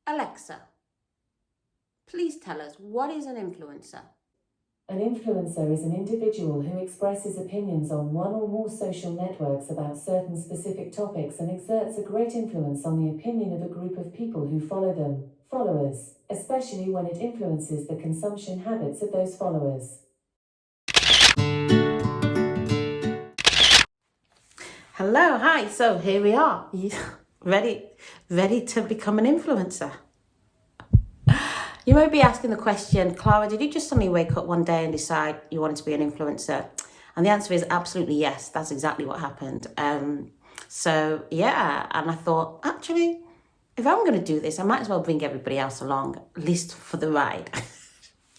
Alexa, please tell us, what is an influencer? An influencer is an individual who expresses opinions on one or more social networks about certain specific topics and exerts a great influence on the opinion of a group of people who follow them, followers, especially when it influences the consumption habits of those followers. Hello, hi, so here we are, ready to become an influencer. You might be asking the question, Clara, did you just suddenly wake up one day and decide you wanted to be an influencer? And the answer is absolutely yes, that's exactly what happened. So yeah, and I thought, actually, if I'm going to do this, I might as well bring everybody else along, at least for the ride.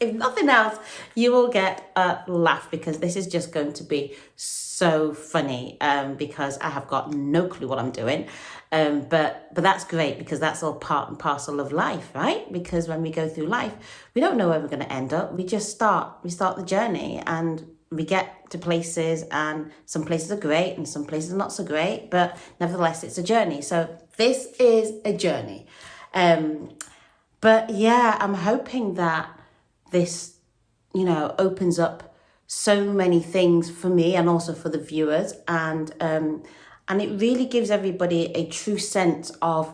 If nothing else, you will get a laugh because this is just going to be so funny because I have got no clue what I'm doing. But that's great because that's all part and parcel of life, right? Because when we go through life, we don't know where we're going to end up. We just start the journey and we get to places, and some places are great and some places are not so great, but nevertheless, it's a journey. So this is a journey. But yeah, I'm hoping that this, opens up so many things for me and also for the viewers. And it really gives everybody a true sense of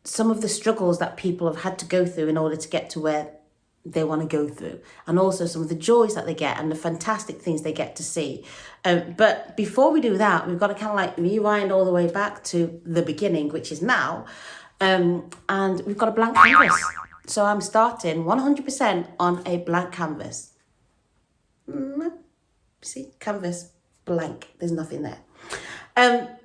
some of the struggles that people have had to go through in order to get to where they want to go through, and also some of the joys that they get and the fantastic things they get to see. But before we do that, we've got to kind of like rewind all the way back to the beginning, which is now. And we've got a blank canvas. So I'm starting 100% on a blank canvas. See, canvas, blank, there's nothing there. But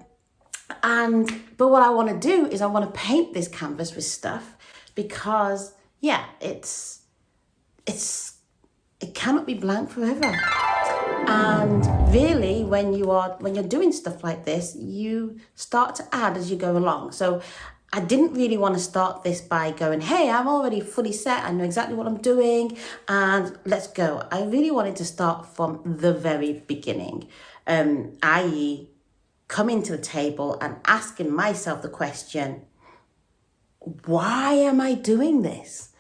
what I want to do is I want to paint this canvas with stuff because, yeah, it cannot be blank forever. And really, when you're doing stuff like this, you start to add as you go along. So I didn't really want to start this by going, hey, I'm already fully set, I know exactly what I'm doing, and let's go. I really wanted to start from the very beginning, i.e. coming to the table and asking myself the question, why am I doing this?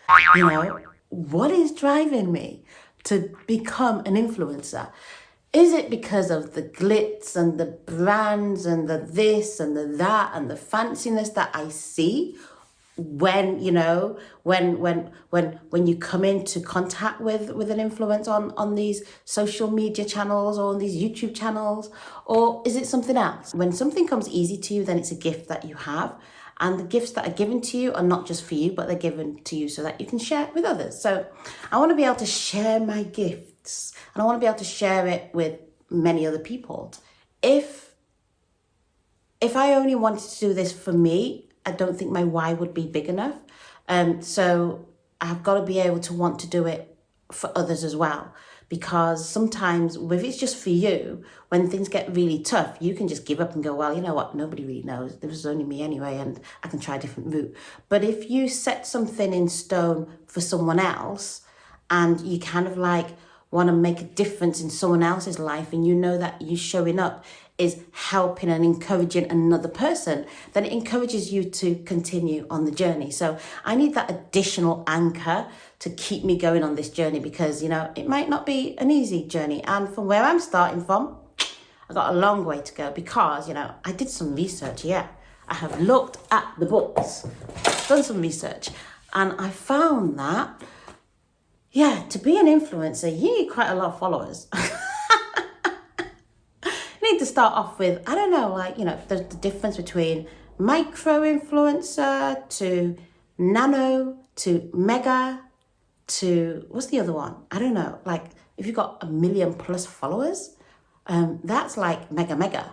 What is driving me to become an influencer? Is it because of the glitz and the brands and the this and the that and the fanciness that I see when you come into contact with an influence on these social media channels or on these YouTube channels? Or is it something else? When something comes easy to you, then it's a gift that you have. And the gifts that are given to you are not just for you, but they're given to you so that you can share it with others. So I want to be able to share my gifts, and I want to be able to share it with many other people. If I only wanted to do this for me, I don't think my why would be big enough. So I've got to be able to want to do it for others as well. Because sometimes if it's just for you, when things get really tough, you can just give up and go, well, you know what, nobody really knows. This is only me anyway, and I can try a different route. But if you set something in stone for someone else and you kind of like want to make a difference in someone else's life, and you know that you showing up is helping and encouraging another person, then it encourages you to continue on the journey. So I need that additional anchor to keep me going on this journey because, it might not be an easy journey. And from where I'm starting from, I got a long way to go because, I did some research, yeah. I have looked at the books, done some research, and I found that, yeah, to be an influencer, you need quite a lot of followers. You need to start off with, I don't know, the difference between micro-influencer to nano to mega to, what's the other one? I don't know, if you've got 1 million plus followers, that's like mega.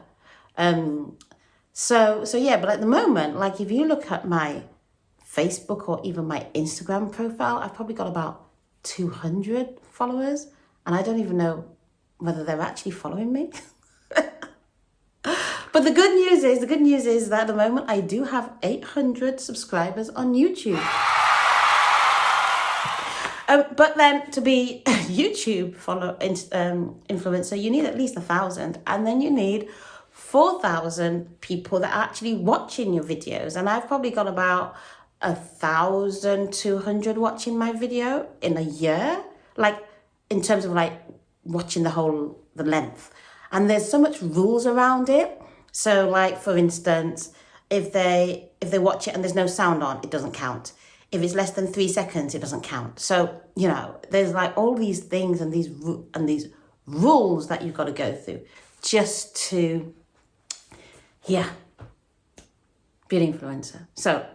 So yeah, but at the moment, if you look at my Facebook or even my Instagram profile, I've probably got about 200 followers, and I don't even know whether they're actually following me. But the good news is that at the moment I do have 800 subscribers on YouTube. But then to be a YouTube influencer, you need at least 1,000, and then you need 4,000 people that are actually watching your videos. And I've probably got about 1,200 watching my video in a year, like in terms of like watching the length. And there's so much rules around it. So like, for instance, if they watch it and there's no sound on, it doesn't count. If it's less than 3 seconds, it doesn't count. So, you know, there's like all these things and these rules that you've got to go through just to, be an influencer. So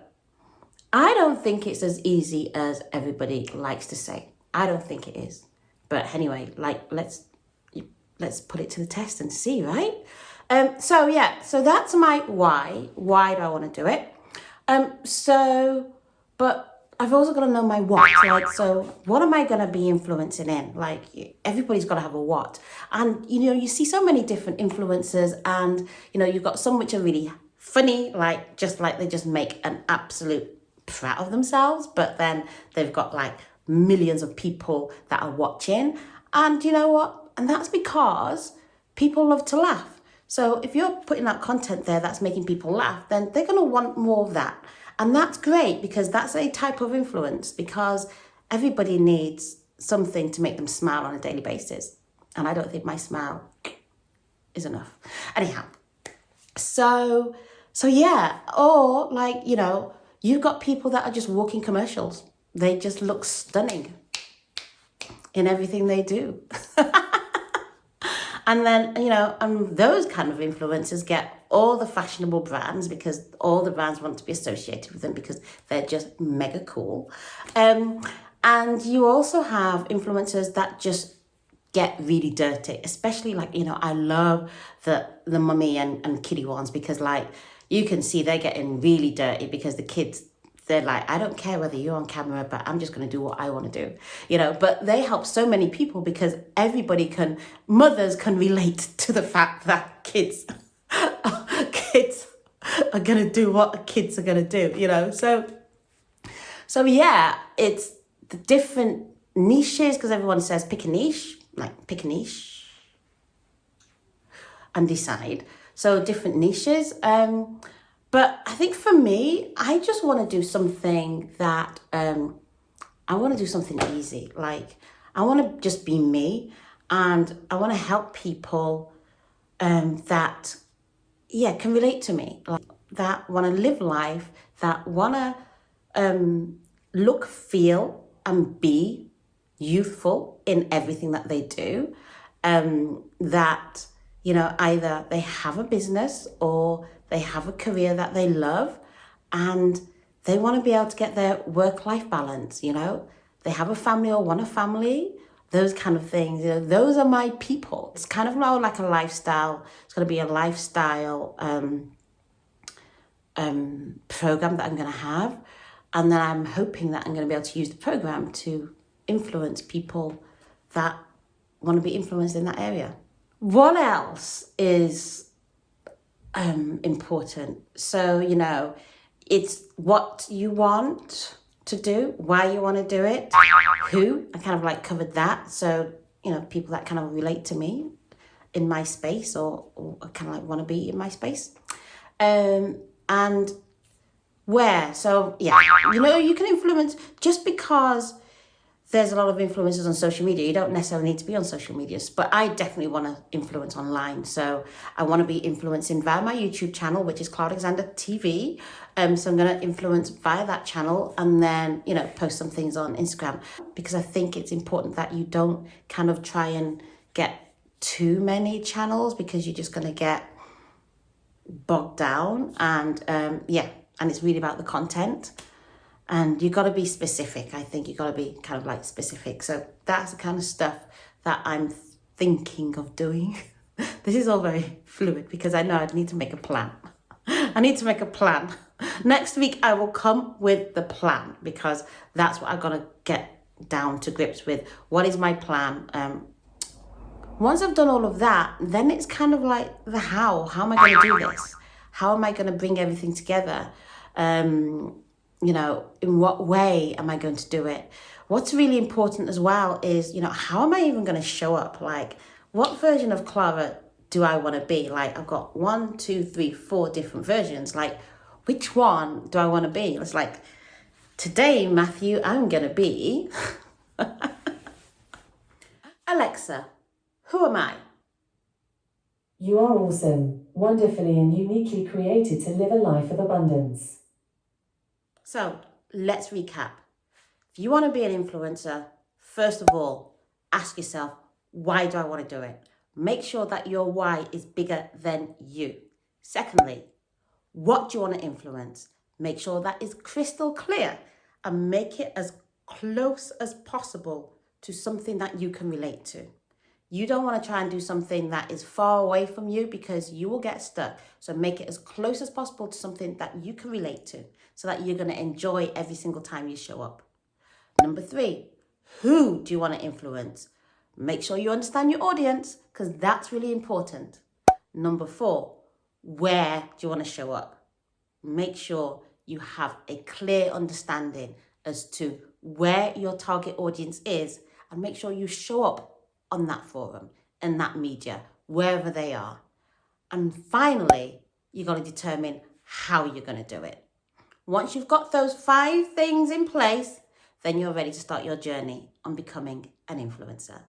I don't think it's as easy as everybody likes to say. I don't think it is. But anyway, like, let's put it to the test and see, right? So that's my why. Why do I want to do it? But I've also got to know my what. Like, so what am I going to be influencing in? Like, everybody's got to have a what. And, you know, you see so many different influencers, and, you know, you've got some which are really funny, like they just make an absolute prat of themselves, but then they've got like millions of people that are watching. And you know what? And that's because people love to laugh. So if you're putting out content there that's making people laugh, then they're going to want more of that. And that's great, because that's a type of influence, because everybody needs something to make them smile on a daily basis. And I don't think my smile is enough. Anyhow, so yeah, or like, you know, you've got people that are just walking commercials. They just look stunning in everything they do. And then, you know, and those kind of influencers get all the fashionable brands, because all the brands want to be associated with them because they're just mega cool. And you also have influencers that just get really dirty, especially like, you know, I love the mummy and kiddie ones, because like you can see they're getting really dirty, because the kids, they're like, I don't care whether you're on camera, but I'm just going to do what I want to do, you know. But they help so many people, because mothers can relate to the fact that kids are going to do what kids are going to do, you know. So yeah, it's the different niches, because everyone says pick a niche and decide. So different niches. But I think for me, I just want to do something that, I want to do something easy. Like, I want to just be me, and I want to help people that, can relate to me. Like, that want to live life, that want to look, feel, and be youthful in everything that they do. That, you know, either they have a business or they have a career that they love, and they want to be able to get their work-life balance, you know. They have a family or want a family, those kind of things. You know, those are my people. It's kind of more like a lifestyle. It's going to be a lifestyle program that I'm going to have. And then I'm hoping that I'm going to be able to use the program to influence people that want to be influenced in that area. What else is important? So, you know, it's what you want to do, why you want to do it, who. I kind of like covered that. So, you know, people that kind of relate to me in my space, or kind of like want to be in my space. And where. So, yeah, you know, you can influence just because there's a lot of influencers on social media. You don't necessarily need to be on social medias, but I definitely want to influence online. So I want to be influencing via my YouTube channel, which is Claude Alexander TV. So I'm going to influence via that channel, and then, you know, post some things on Instagram, because I think it's important that you don't kind of try and get too many channels, because you're just going to get bogged down. And and it's really about the content. And you got to be specific. I think you got to be kind of like specific. So that's the kind of stuff that I'm thinking of doing. This is all very fluid, because I know I need to make a plan. I need to make a plan. Next week, I will come with the plan, because that's what I've got to get down to grips with. What is my plan? Once I've done all of that, then it's kind of like the how. How am I going to do this? How am I going to bring everything together? You know, in what way am I going to do it? What's really important as well is, you know, how am I even going to show up? Like, what version of Clara do I want to be? Like, I've got 1, 2, 3, 4 different versions. Like, which one do I want to be? It's like, Today, Matthew, I'm going to be Alexa, who am I? You are awesome, wonderfully and uniquely created to live a life of abundance. So let's recap. If you want to be an influencer, first of all, ask yourself, why do I want to do it? Make sure that your why is bigger than you. Secondly, what do you want to influence? Make sure that is crystal clear and make it as close as possible to something that you can relate to. You don't want to try and do something that is far away from you because you will get stuck. So make it as close as possible to something that you can relate to so that you're going to enjoy every single time you show up. Number 3, who do you want to influence? Make sure you understand your audience because that's really important. Number 4, where do you want to show up? Make sure you have a clear understanding as to where your target audience is and make sure you show up on that forum, in that media, wherever they are. And finally, you're going to determine how you're going to do it. Once you've got those 5 things in place, then you're ready to start your journey on becoming an influencer.